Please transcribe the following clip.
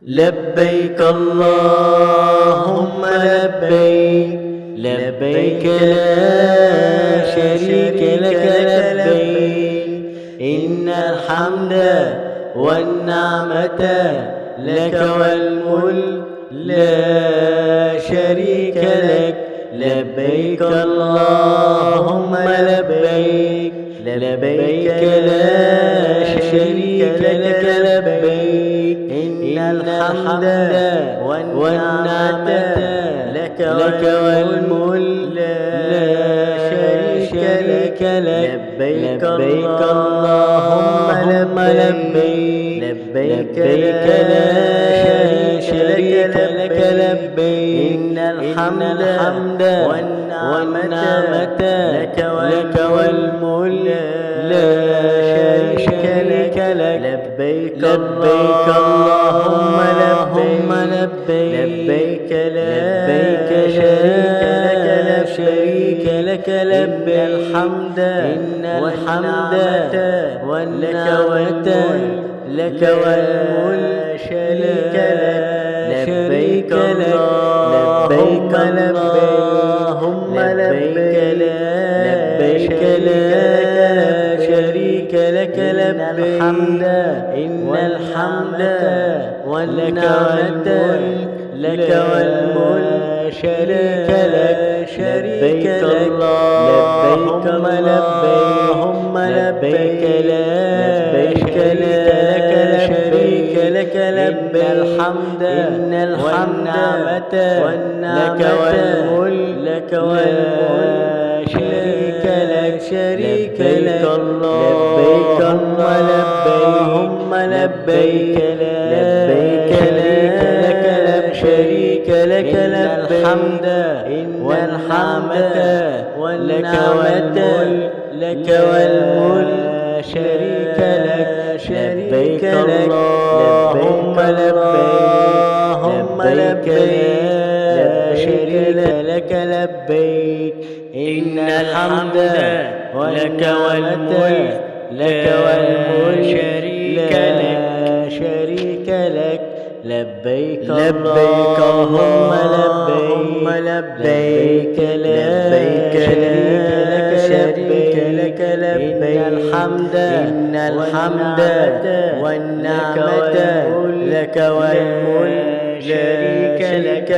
لبيك اللهم لبيك، لبيك لا شريك لك لبيك، إن الحمد والنعمة لك والملك لا شريك لك. لبيك اللهم لبيك، لبيك لا شريك لك لبيك، إن الحمد والنعمة لك والملك لا شريك لك. لبيك اللهم لبيك، لبيك لا شريك لك لبيك، إن الحمد والنعمة لك والملك لا شريك لك. لبيك اللهم لبيك، لبيك لا شريك لك لبيك، إن الحمد والنعمة لك والملك شريك لك. لبيك اللهم لبيك، لبيك لا شريك لك لبيك، إن الحمد والنعمة لك والملك شريك لك. لبيك اللهم لبيك، لبيك لا شريك لك لبيك، إن الحمد والنعمة لك والملك شريك لك. لبيك اللهم لبيك، لبيك لا شريك لك لبيك، إن الحمد والنعمة لك والملك شريك لك. لبيك اللهم لبيك، لا شريك لك لبيك، إن الحمد لك والملك لك والملك لا شريك لك. لبيك اللهم لبيك، لبيك لا شريك لك لبيك، إن الحمد والنعمة لك والملك شريك لك.